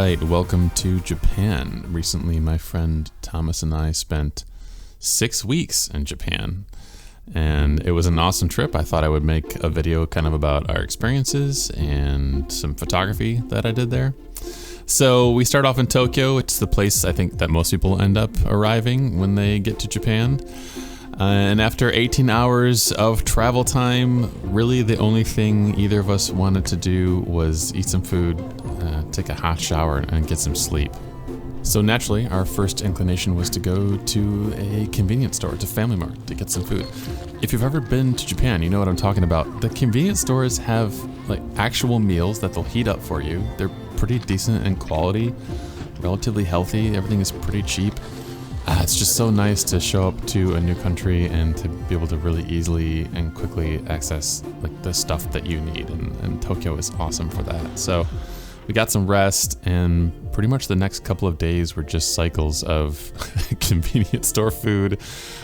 right, welcome to Japan. Recently, my friend Thomas and I spent 6 weeks in Japan, and it was an awesome trip. I thought I would make a video kind of about our experiences and some photography that I did there. So we start off in Tokyo. It's the place I think that most people end up arriving when they get to Japan. And after 18 hours of travel time, really the only thing either of us wanted to do was eat some food, take a hot shower, and get some sleep. So naturally, our first inclination was to go to a convenience store, to Family Mart, to get some food. If you've ever been to Japan, you know what I'm talking about. The convenience stores have like actual meals that they'll heat up for you. They're pretty decent in quality, relatively healthy. Everything is pretty cheap. It's just so nice to show up to a new country and to be able to really easily and quickly access like the stuff that you need, and Tokyo is awesome for that. So we got some rest, and pretty much the next couple of days were just cycles of convenience store food,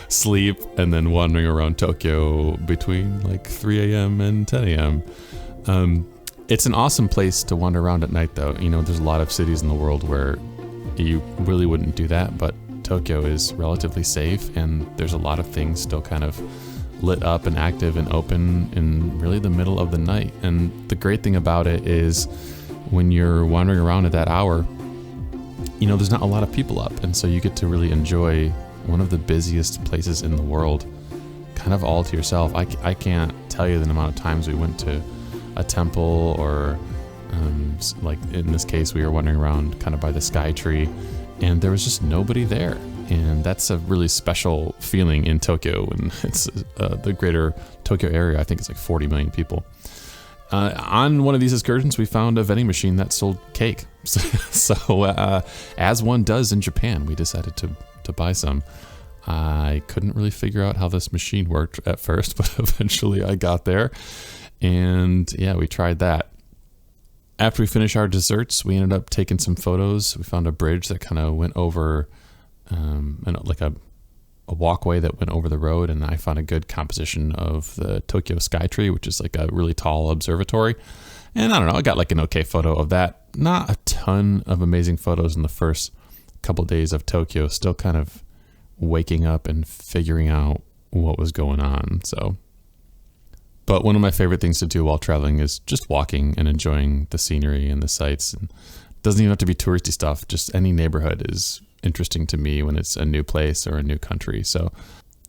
sleep, and then wandering around Tokyo between like 3 a.m. and 10 a.m. It's an awesome place to wander around at night though. You know, there's a lot of cities in the world where you really wouldn't do that, but Tokyo is relatively safe, and there's a lot of things still kind of lit up and active and open in really the middle of the night. And the great thing about it is when you're wandering around at that hour, you know, there's not a lot of people up, and so you get to really enjoy one of the busiest places in the world kind of all to yourself. I can't tell you the amount of times we went to a temple, or like in this case we were wandering around kind of by the sky tree, and there was just nobody there. And that's a really special feeling in Tokyo, and it's the greater Tokyo area. I think it's like 40 million people. On one of these excursions, we found a vending machine that sold cake. So as one does in Japan, we decided to buy some. I couldn't really figure out how this machine worked at first, but eventually I got there. And yeah, we tried that. After we finished our desserts, we ended up taking some photos. We found a bridge that kind of went over, like a walkway that went over the road, and I found a good composition of the Tokyo Skytree, which is like a really tall observatory. And I don't know, I got like an okay photo of that. Not a ton of amazing photos in the first couple days of Tokyo, still kind of waking up and figuring out what was going on. But one of my favorite things to do while traveling is just walking and enjoying the scenery and the sights. And it doesn't even have to be touristy stuff. Just any neighborhood is interesting to me when it's a new place or a new country. So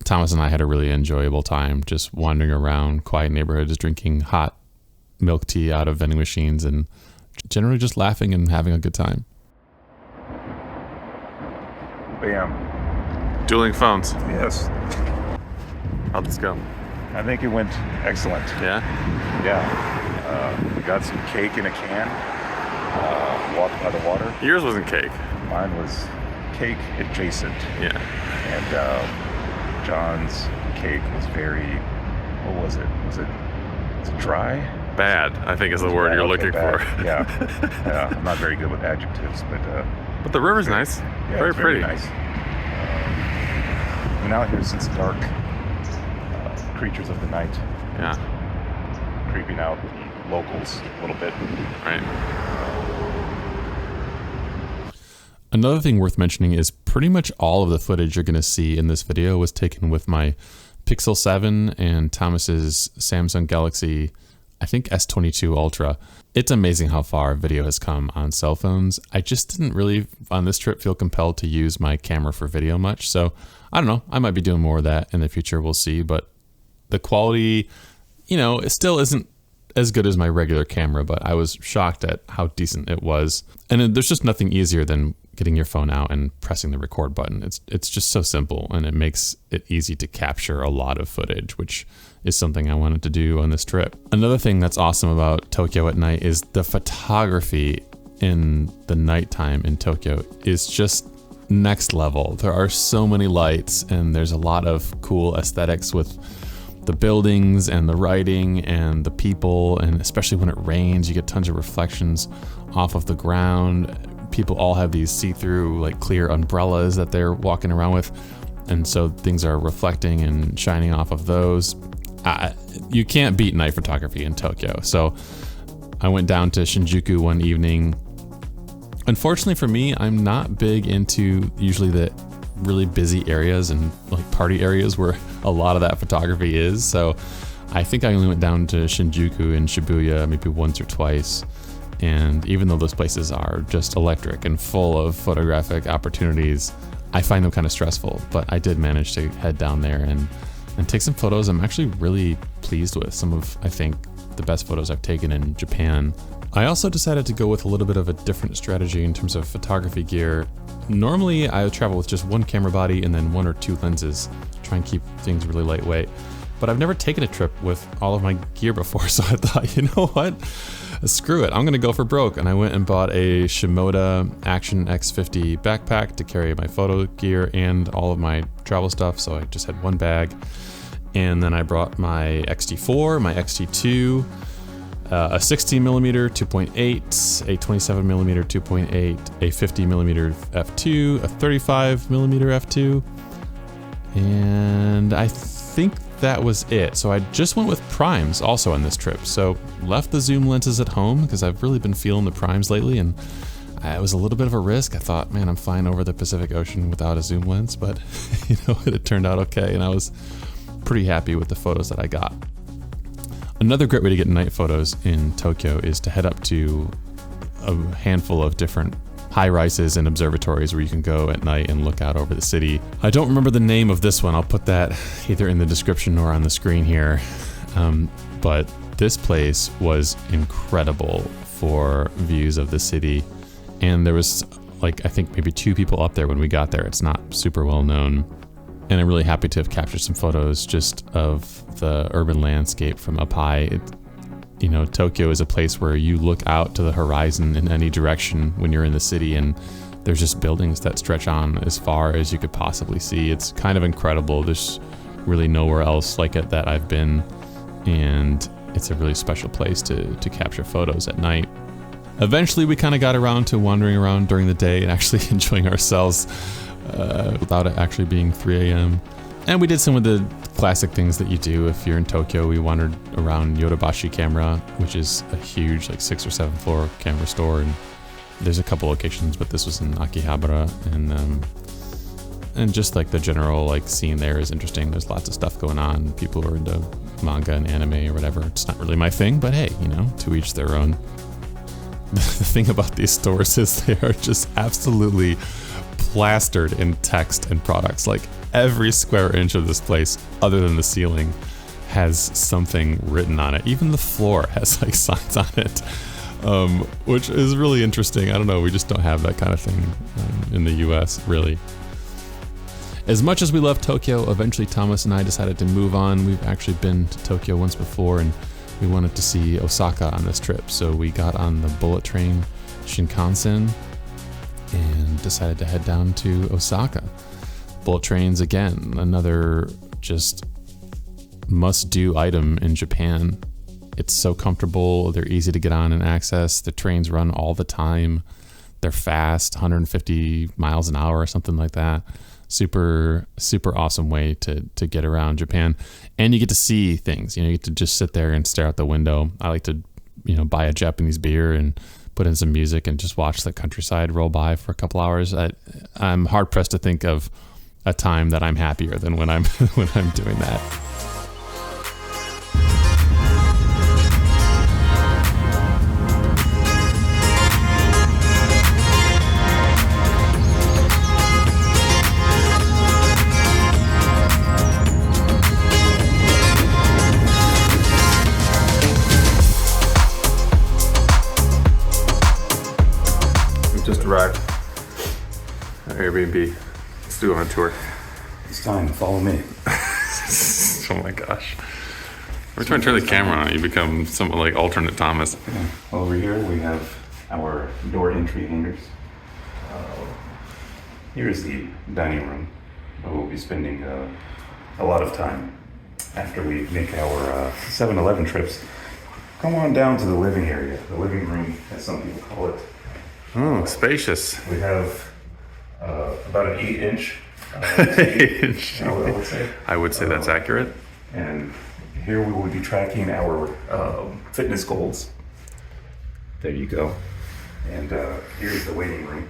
Thomas and I had a really enjoyable time just wandering around quiet neighborhoods, drinking hot milk tea out of vending machines, and generally just laughing and having a good time. Bam. Dueling phones. Yes. How'd this go? I think it went excellent. Yeah? Yeah. We got some cake in a can, walked by the water. Yours wasn't cake. Mine was cake adjacent. Yeah. And John's cake was very, what was it? Was it dry? Bad, I think is the word you're looking for. Yeah. I'm not very good with adjectives, but the river's nice. Yeah, very pretty. Nice. Been out here since dark. Creatures of the night. Yeah. Creeping out locals a little bit. Right. Another thing worth mentioning is pretty much all of the footage you're going to see in this video was taken with my Pixel 7 and Thomas's Samsung Galaxy, I think S22 Ultra. It's amazing how far video has come on cell phones. I just didn't really, on this trip, feel compelled to use my camera for video much. So I don't know, I might be doing more of that in the future, we'll see. But the quality, you know, it still isn't as good as my regular camera, but I was shocked at how decent it was. And there's just nothing easier than getting your phone out and pressing the record button. It's just so simple, and it makes it easy to capture a lot of footage, which is something I wanted to do on this trip. Another thing that's awesome about Tokyo at night is the photography in the nighttime in Tokyo is just next level. There are so many lights, and there's a lot of cool aesthetics with the buildings and the writing and the people, and especially when it rains, you get tons of reflections off of the ground. People all have these see-through, like clear umbrellas that they're walking around with, and so things are reflecting and shining off of those. You can't beat night photography in Tokyo. So I went down to Shinjuku one evening Unfortunately for me, I'm not big into usually the really busy areas and like party areas where a lot of that photography is. So I think I only went down to Shinjuku and Shibuya maybe once or twice. And even though those places are just electric and full of photographic opportunities, I find them kind of stressful. But I did manage to head down there and take some photos I'm actually really pleased with. Some of, I think, the best photos I've taken in Japan. I also decided to go with a little bit of a different strategy in terms of photography gear. Normally, I would travel with just one camera body and then 1 or 2 lenses, try and keep things really lightweight. But I've never taken a trip with all of my gear before, so I thought, you know what? Screw it, I'm gonna go for broke. And I went and bought a Shimoda Action X50 backpack to carry my photo gear and all of my travel stuff, so I just had one bag. And then I brought my X-T4, my X-T2, a 16mm 2.8, a 27mm 2.8, a 50mm f2, a 35mm f2, and I think that was it. So I just went with primes also on this trip. So left the zoom lenses at home because I've really been feeling the primes lately, and it was a little bit of a risk. I thought, man, I'm flying over the Pacific Ocean without a zoom lens, but it turned out okay, and I was pretty happy with the photos that I got. Another great way to get night photos in Tokyo is to head up to a handful of different high-rises and observatories where you can go at night and look out over the city. I don't remember the name of this one. I'll put that either in the description or on the screen here. But this place was incredible for views of the city. And there was, like, I think maybe 2 people up there when we got there. It's not super well known. And I'm really happy to have captured some photos just of the urban landscape from up high. Tokyo is a place where you look out to the horizon in any direction when you're in the city, and there's just buildings that stretch on as far as you could possibly see. It's kind of incredible. There's really nowhere else like it that I've been, and it's a really special place to capture photos at night. Eventually, we kind of got around to wandering around during the day and actually enjoying ourselves without it actually being 3 a.m. And we did some of the classic things that you do if you're in Tokyo. We wandered around Yodobashi Camera, which is a huge, like 6 or 7 floor camera store. And there's a couple locations, but this was in Akihabara. And just like the general like scene there is interesting. There's lots of stuff going on. People are into manga and anime or whatever. It's not really my thing, but hey, to each their own. The thing about these stores is they are just absolutely plastered in text and products. Like every square inch of this place, other than the ceiling, has something written on it. Even the floor has like signs on it, which is really interesting. I don't know, we just don't have that kind of thing in the US, really. As much as we love Tokyo, eventually Thomas and I decided to move on. We've actually been to Tokyo once before, and we wanted to see Osaka on this trip. So we got on the bullet train Shinkansen and decided to head down to Osaka. Bullet trains, again, another just must-do item in Japan. It's so comfortable, they're easy to get on and access. The trains run all the time. They're fast, 150 miles an hour or something like that. Super, super awesome way to get around Japan. And you get to see things. You get to just sit there and stare out the window. I like to, buy a Japanese beer and put in some music and just watch the countryside roll by for a couple hours. I'm hard pressed to think of a time that I'm happier than when I'm doing that. Just arrived at Airbnb. Let's do it on a tour. It's time. Follow me. Oh my gosh. Every time I turn the camera on, you become somewhat like alternate Thomas. Okay. Over here we have our door entry hangers. Here's the dining room where we'll be spending a lot of time after we make our 7-Eleven trips. Come on down to the living area, the living room, as some people call it. Oh, spacious. We have about an 8-inch TV, I would say that's accurate. And here we will be tracking our fitness goals. There you go. And here's the waiting room.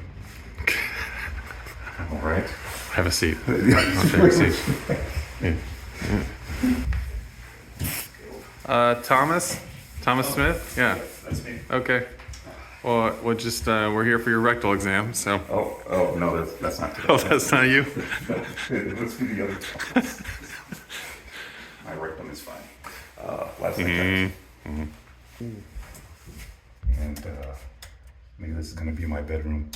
All right. Have a seat. I'll take a seat. Yeah. Thomas Smith? Yeah. That's me. Okay. Well, we're here for your rectal exam, so. Oh, no, that's not today. Oh, that's not you? Let's do the other Thomas. My rectum is fine. Last night. And maybe this is going to be my bedroom.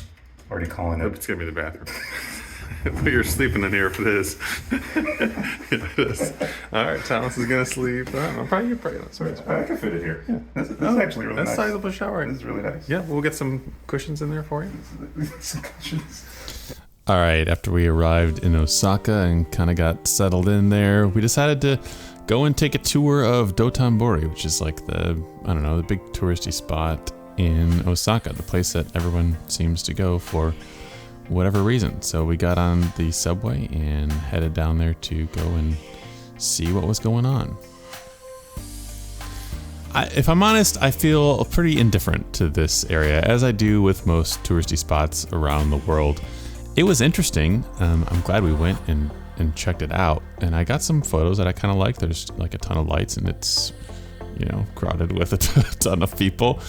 Already calling it. It's going to be the bathroom. But you're sleeping in here if it is. It is. All right, Thomas is going to sleep. I'm probably sorry. I can fit it here. Yeah. This is actually really nice. That's sizable shower. This is really nice. Yeah, we'll get some cushions in there for you. Some cushions. All right, after we arrived in Osaka and kind of got settled in there, we decided to go and take a tour of Dotonbori, which is like the big touristy spot in Osaka, the place that everyone seems to go for whatever reason. So we got on the subway and headed down there to go and see what was going on. If I'm honest, I feel pretty indifferent to this area, as I do with most touristy spots around the world. It was interesting. I'm glad we went and checked it out, and I got some photos that I kind of like. There's like a ton of lights, and it's crowded with a ton of people.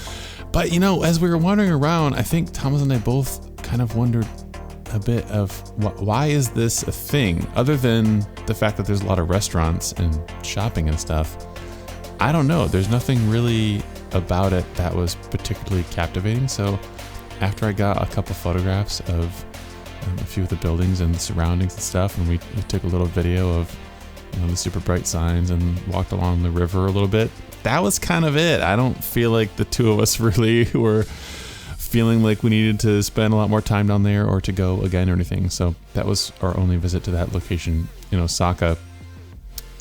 But as we were wandering around, I think Thomas and I both kind of wondered a bit of why is this a thing, other than the fact that there's a lot of restaurants and shopping and stuff. I don't know. There's nothing really about it that was particularly captivating. So after I got a couple photographs of a few of the buildings and the surroundings and stuff, and we took a little video of the super bright signs and walked along the river a little bit, that was kind of it. I don't feel like the two of us really were feeling like we needed to spend a lot more time down there or to go again or anything. So that was our only visit to that location in Osaka.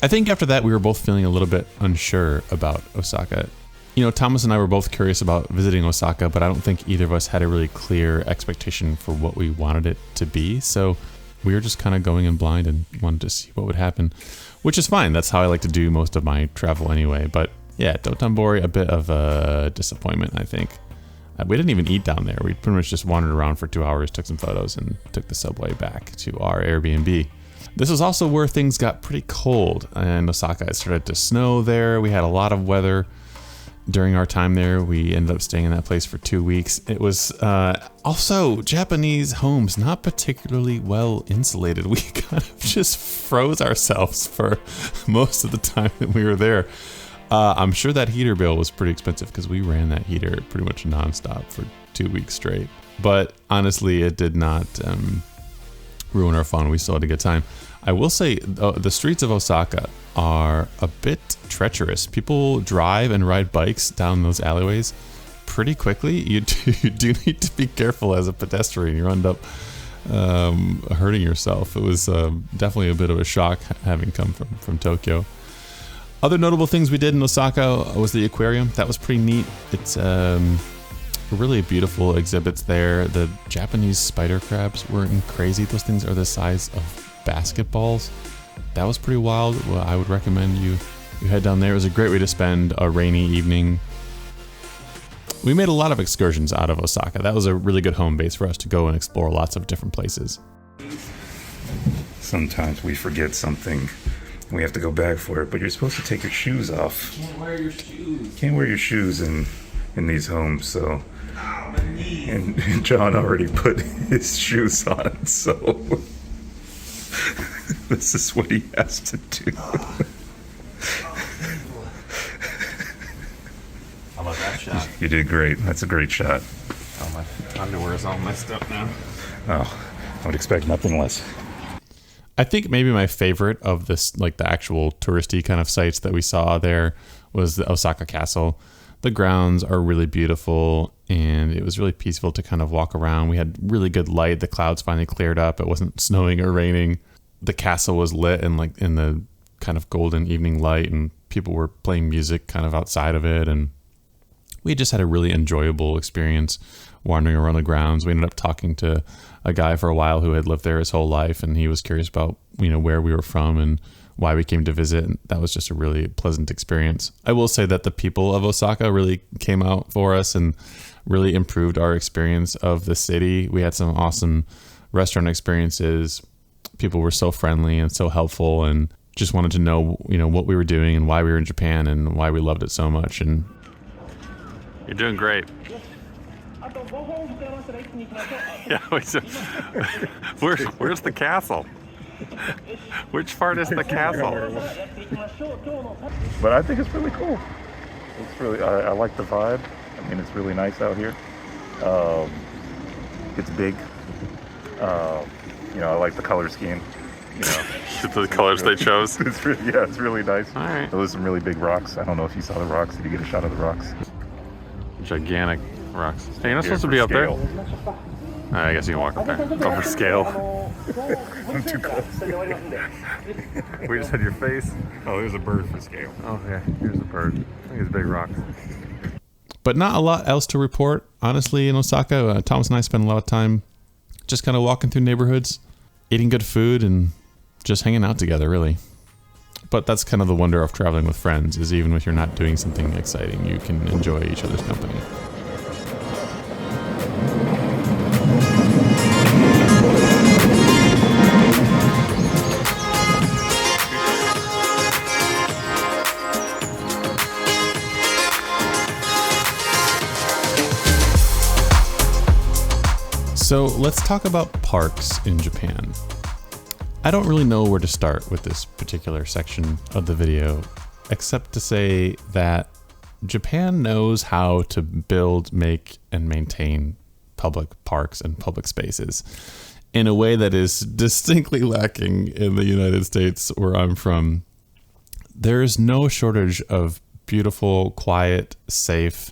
I think after that we were both feeling a little bit unsure about Osaka. Thomas and I were both curious about visiting Osaka, but I don't think either of us had a really clear expectation for what we wanted it to be. So we were just kind of going in blind and wanted to see what would happen, which is fine. That's how I like to do most of my travel anyway. But yeah, Dotonbori, a bit of a disappointment, I think. We didn't even eat down there. We pretty much just wandered around for 2 hours, took some photos, and took the subway back to our Airbnb. This was also where things got pretty cold in Osaka. It started to snow there. We had a lot of weather. During our time there, we ended up staying in that place for 2 weeks. It was also Japanese homes, not particularly well insulated. We kind of just froze ourselves for most of the time that we were there. I'm sure that heater bill was pretty expensive because we ran that heater pretty much nonstop for 2 weeks straight. But honestly, it did not ruin our fun. We still had a good time. I will say the streets of Osaka are a bit treacherous. People drive and ride bikes down those alleyways pretty quickly. You do need to be careful as a pedestrian. You end up hurting yourself. It was definitely a bit of a shock having come from Tokyo. Other notable things we did in Osaka was the aquarium. That was pretty neat. It's really beautiful exhibits there. The Japanese spider crabs were crazy. Those things are the size of basketballs. That was pretty wild. Well, I would recommend you head down there. It was a great way to spend a rainy evening. We made a lot of excursions out of Osaka. That was a really good home base for us to go and explore lots of different places. Sometimes we forget something and we have to go back for it, but you're supposed to take your shoes off. Can't wear your shoes. Can't wear your shoes in these homes, so. And John already put his shoes on, so this is what he has to do. How about that shot? You did great. That's a great shot. Oh, my underwear is all messed up now. Oh, I would expect nothing less. I think maybe my favorite of this, like the actual touristy kind of sites that we saw there, was the Osaka Castle. The grounds are really beautiful, and it was really peaceful to kind of walk around. We had really good light. The clouds finally cleared up. It wasn't snowing or raining. The castle was lit in the kind of golden evening light, and people were playing music kind of outside of it. And we just had a really enjoyable experience wandering around the grounds. We ended up talking to a guy for a while who had lived there his whole life, and he was curious about, where we were from and why we came to visit. And that was just a really pleasant experience. I will say that the people of Osaka really came out for us and really improved our experience of the city. We had some awesome restaurant experiences. People were so friendly and so helpful, and just wanted to know, what we were doing and why we were in Japan and why we loved it so much. And you're doing great. Yeah, where's the castle? Which part is the castle? But I think it's really cool. It's really, I like the vibe. I mean, it's really nice out here. It's big. I like the color scheme. The colors they chose. It's really nice. All right. There's some really big rocks. I don't know if you saw the rocks. Did you get a shot of the rocks? Gigantic rocks. Hey, you're not supposed to be up there. I guess you can walk up there. Over scale. I'm too close. We just had your face. Oh, there's a bird for scale. Okay, here's a bird. I think it's big rocks. But not a lot else to report, honestly, in Osaka. Thomas and I spent a lot of time just kind of walking through neighborhoods, eating good food, and just hanging out together, really. But that's kind of the wonder of traveling with friends, is even if you're not doing something exciting, you can enjoy each other's company. So let's talk about parks in Japan. I don't really know where to start with this particular section of the video, except to say that Japan knows how to build, make, and maintain public parks and public spaces in a way that is distinctly lacking in the United States, where I'm from. There is no shortage of beautiful, quiet, safe,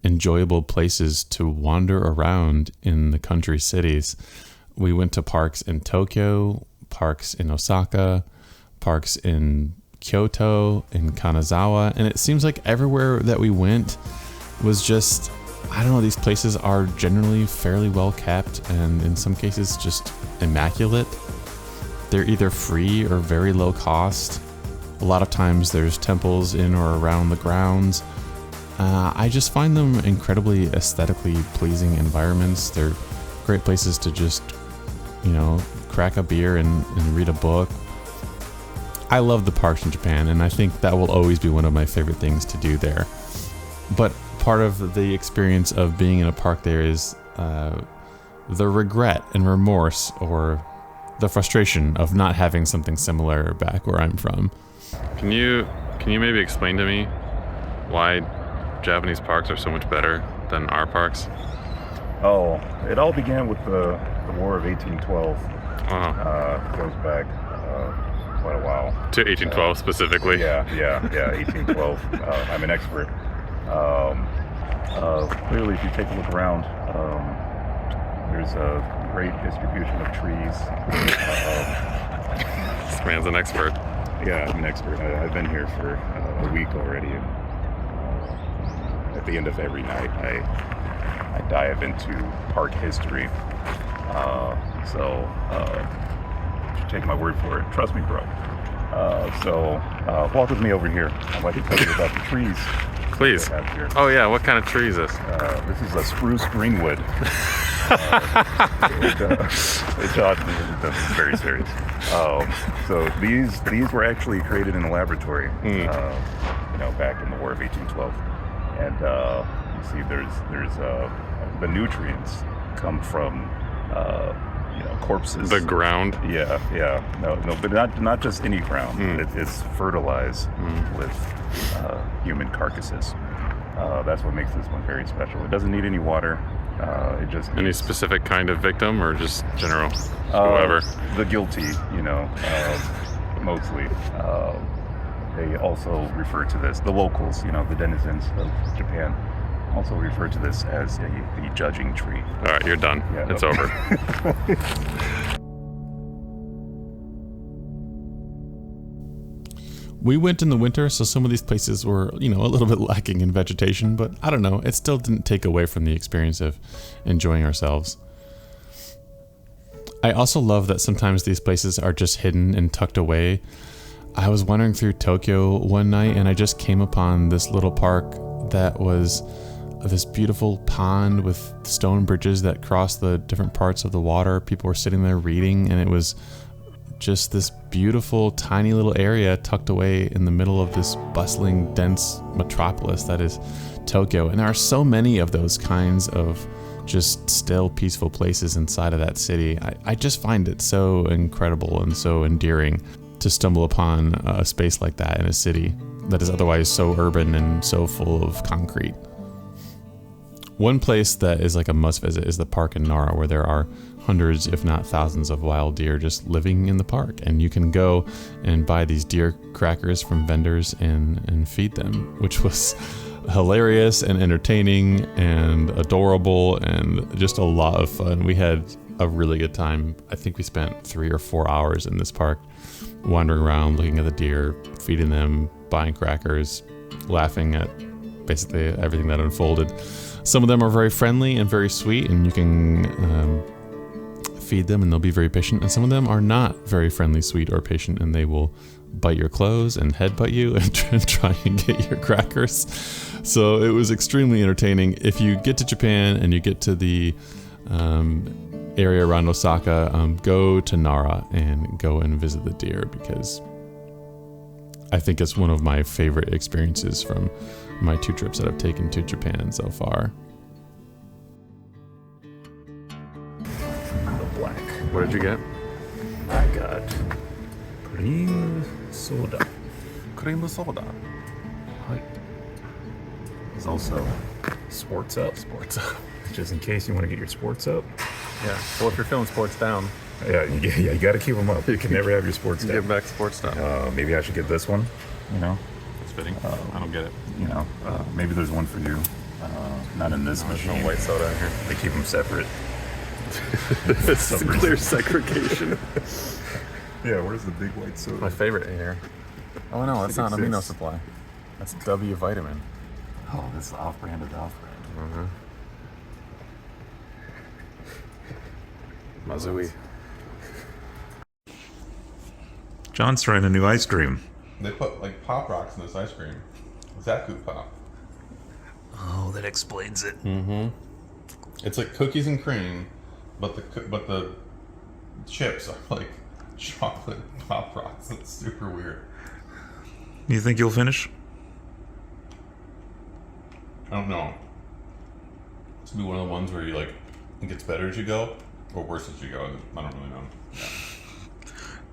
enjoyable places to wander around in the country cities. We went to parks in Tokyo, parks in Osaka, parks in Kyoto, in Kanazawa, and it seems like everywhere that we went was just, I don't know, these places are generally fairly well kept and in some cases just immaculate. They're either free or very low cost. A lot of times there's temples in or around the grounds. I just find them incredibly aesthetically pleasing environments. They're great places to just, crack a beer and read a book. I love the parks in Japan, and I think that will always be one of my favorite things to do there. But part of the experience of being in a park there is the regret and remorse, or the frustration of not having something similar back where I'm from. Can you maybe explain to me why Japanese parks are so much better than our parks? Oh, it all began with the War of 1812. Goes back quite a while. To 1812 specifically? Yeah, 1812. I'm an expert. Clearly, if you take a look around, there's a great distribution of trees. This man's an expert. Yeah, I'm an expert. I've been here for a week already. And, at the end of every night, I dive into park history. So take my word for it. Trust me, bro. Walk with me over here. I'd like to tell you about the trees. Please. Have here. Oh yeah, what kind of tree is this? This is a spruce greenwood. It's very serious. So these were actually created in a laboratory, back in the War of 1812. And you see, there's the nutrients come from corpses. The ground. Yeah. No, but not just any ground. It's fertilized with human carcasses. That's what makes this one very special. It doesn't need any water. It just any specific kind of victim, or just general whoever. The guilty, mostly. They also refer to this, the locals, the denizens of Japan, also refer to this as the judging tree. All right, you're done. Yeah, it's over. We went in the winter, so some of these places were, a little bit lacking in vegetation, but I don't know, it still didn't take away from the experience of enjoying ourselves. I also love that sometimes these places are just hidden and tucked away. I was wandering through Tokyo one night and I just came upon this little park that was this beautiful pond with stone bridges that cross the different parts of the water. People were sitting there reading, and it was just this beautiful, tiny little area tucked away in the middle of this bustling, dense metropolis that is Tokyo. And there are so many of those kinds of just still, peaceful places inside of that city. I just find it so incredible and so endearing to stumble upon a space like that in a city that is otherwise so urban and so full of concrete. One place that is like a must visit is the park in Nara, where there are hundreds, if not thousands, of wild deer just living in the park. And you can go and buy these deer crackers from vendors and feed them, which was hilarious and entertaining and adorable and just a lot of fun. We had a really good time. I think we spent 3 or 4 hours in this park, wandering around, looking at the deer, feeding them, buying crackers, laughing at basically everything that unfolded. Some of them are very friendly and very sweet, and you can feed them and they'll be very patient. And some of them are not very friendly, sweet, or patient, and they will bite your clothes and headbutt you and try and get your crackers. So it was extremely entertaining. If you get to Japan and you get to the area around Osaka, go to Nara and go and visit the deer, because I think it's one of my favorite experiences from my 2 trips that I've taken to Japan so far. The black. What did you get? I got cream soda. Cream soda. Hi. There's also sports up. Just in case you want to get your sports up. Yeah. Well, if you're feeling sports down, You got to keep them up. You can never have your sports down. give back sports down. Maybe I should get this one. It's fitting. I don't get it. Maybe there's one for you. Not in this There's machine. no white soda in here. They keep them separate. It's a clear segregation. Yeah, where's the big white soda? My favorite in here. Oh no, that's not an amino supply. That's W vitamin. Oh, this is off-brand of off-brand. Mazui. John's trying a new ice cream. They put like Pop Rocks in this ice cream. Zaku Pop. Oh, that explains it. It's like cookies and cream, but the chips are like chocolate Pop Rocks. It's super weird. You think you'll finish? I don't know. It's gonna be one of the ones where you like it gets better as you go, or worse as you go. I don't really know. Yeah.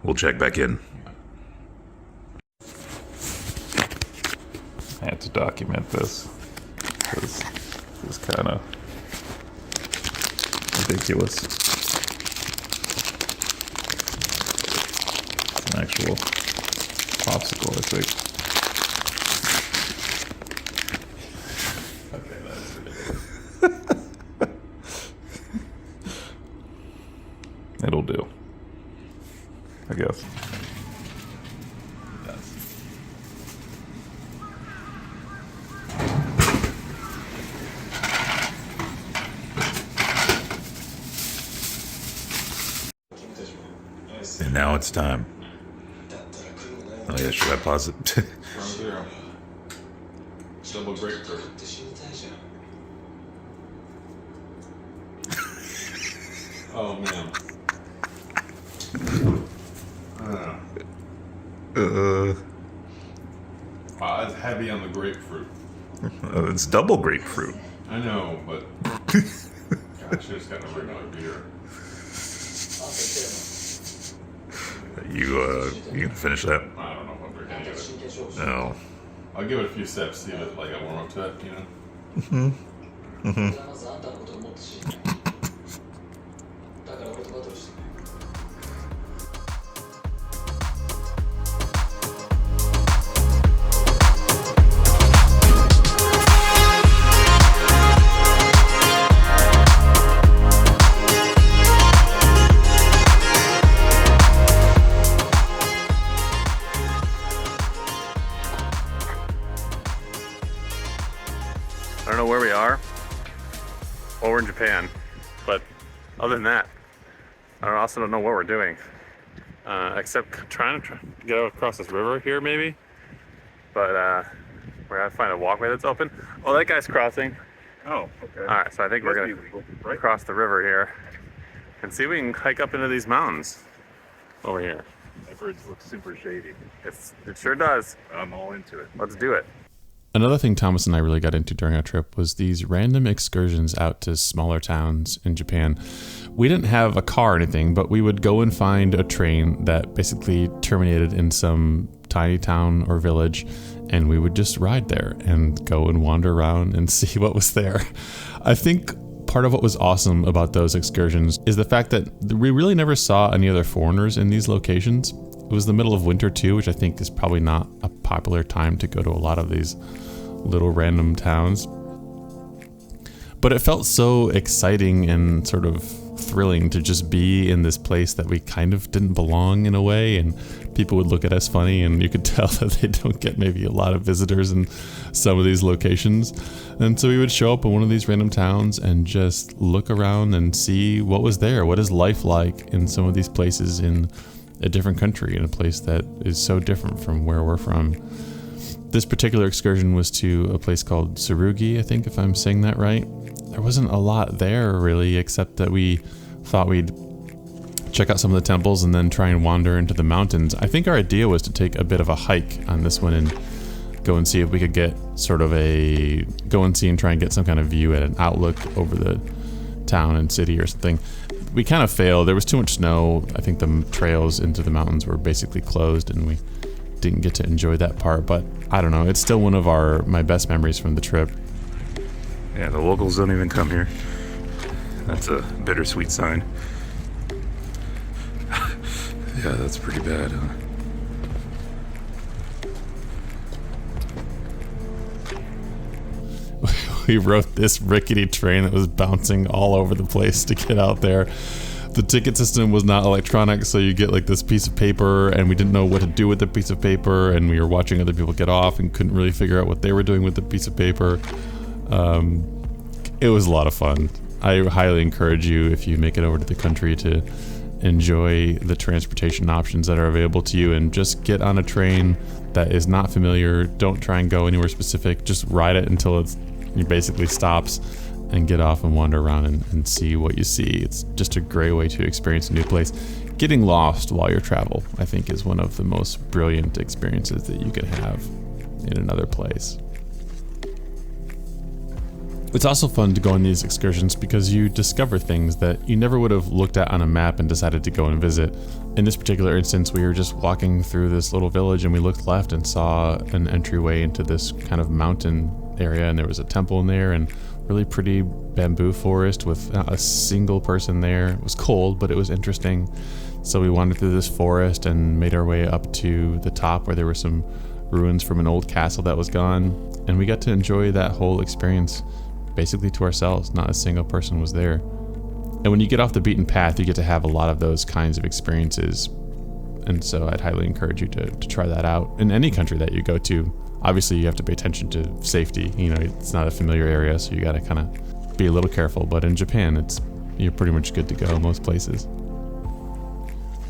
We'll check back in. Yeah. I had to document this because it's kind of ridiculous. It's an actual popsicle, I think. Okay, that is ridiculous. It'll do, I guess. And now it's time. Oh yeah, should I pause it? From 0. Double grapefruit. Oh man. Wow, it's heavy on the grapefruit. It's double grapefruit. I know, but gosh, I just got a regular beer. You gonna finish that? I don't know if I'm drinking any of it. No. I'll give it a few sips, see if it like I warm up to it, you know. I don't know where we are. Well, we're in Japan, but other than that, I also don't know what we're doing. Except trying to get across this river here, maybe. But we're gonna find a walkway that's open. Oh, that guy's crossing. Oh, okay. All right, so I think we're going to cross the river here and see if we can hike up into these mountains over here. That bridge looks super shady. It sure does. I'm all into it. Let's do it. Another thing Thomas and I really got into during our trip was these random excursions out to smaller towns in Japan. We didn't have a car or anything, but we would go and find a train that basically terminated in some tiny town or village, and we would just ride there and go and wander around and see what was there. I think part of what was awesome about those excursions is the fact that we really never saw any other foreigners in these locations. It was the middle of winter too, which I think is probably not a popular time to go to a lot of these little random towns. But it felt so exciting and sort of thrilling to just be in this place that we kind of didn't belong in a way, and people would look at us funny, and you could tell that they don't get maybe a lot of visitors in some of these locations. And so we would show up in one of these random towns and just look around and see what was there. What is life like in some of these places in a different country, in a place that is so different from where we're from. This particular excursion was to a place called Tsurugi, I think, if I'm saying that right. There wasn't a lot there really, except that we thought we'd check out some of the temples and then try and wander into the mountains. I think our idea was to take a bit of a hike on this one and go and see if we could get go and see and try and get some kind of view at an outlook over the town and city or something. We kind of failed. There was too much snow. I think the trails into the mountains were basically closed, and we didn't get to enjoy that part. But I don't know. It's still one of my best memories from the trip. Yeah, the locals don't even come here. That's a bittersweet sign. Yeah, that's pretty bad, huh? We rode this rickety train that was bouncing all over the place to get out there. The ticket system was not electronic, so you get like this piece of paper, and we didn't know what to do with the piece of paper, and we were watching other people get off and couldn't really figure out what they were doing with the piece of paper. It was a lot of fun. I highly encourage you, if you make it over to the country, to enjoy the transportation options that are available to you and just get on a train that is not familiar. Don't try and go anywhere specific. Just ride it until it basically stops, and get off and wander around and see what you see. It's just a great way to experience a new place. Getting lost while you travel, I think, is one of the most brilliant experiences that you can have in another place. It's also fun to go on these excursions because you discover things that you never would have looked at on a map and decided to go and visit. In this particular instance, we were just walking through this little village, and we looked left and saw an entryway into this kind of mountain area, and there was a temple in there and really pretty bamboo forest with not a single person there. It was cold, but it was interesting. So we wandered through this forest and made our way up to the top where there were some ruins from an old castle that was gone, and we got to enjoy that whole experience basically to ourselves. Not a single person was there. And when you get off the beaten path, you get to have a lot of those kinds of experiences. And so I'd highly encourage you to try that out in any country that you go to. Obviously, you have to pay attention to safety. You know, it's not a familiar area, so you got to kind of be a little careful. But in Japan, you're pretty much good to go most places.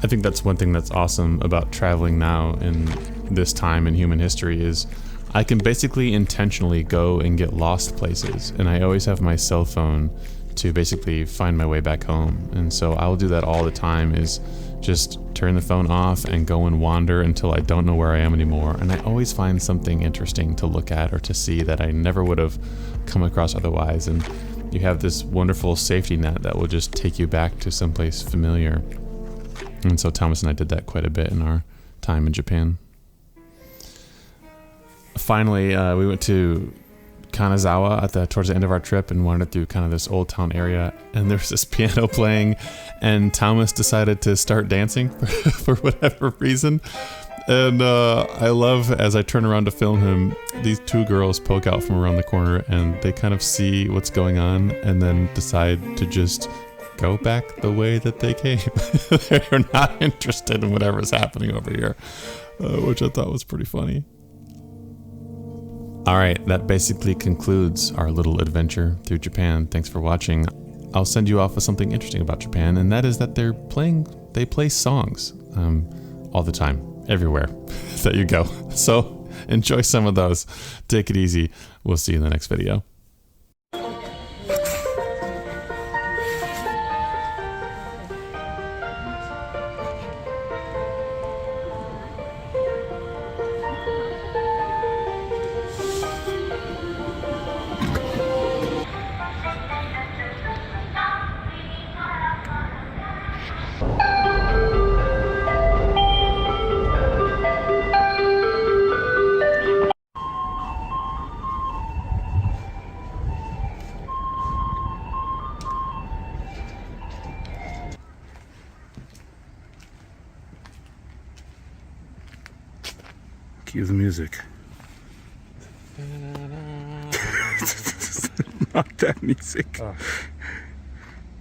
I think that's one thing that's awesome about traveling now in this time in human history is I can basically intentionally go and get lost places, and I always have my cell phone to basically find my way back home. And so I'll do that all the time, is just turn the phone off and go and wander until I don't know where I am anymore. And I always find something interesting to look at or to see that I never would have come across otherwise. And you have this wonderful safety net that will just take you back to someplace familiar. And so Thomas and I did that quite a bit in our time in Japan. Finally, we went to Kanazawa towards the end of our trip and wandered through kind of this old town area, and there was this piano playing, and Thomas decided to start dancing for whatever reason. And I love, as I turn around to film him, these two girls poke out from around the corner, and they kind of see what's going on and then decide to just go back the way that they came. They're not interested in whatever's happening over here, which I thought was pretty funny. All right, that basically concludes our little adventure through Japan. Thanks for watching. I'll send you off with something interesting about Japan, and that is that they play songs all the time, everywhere that you go. So enjoy some of those. Take it easy. We'll see you in the next video. Cue the music. Not that music.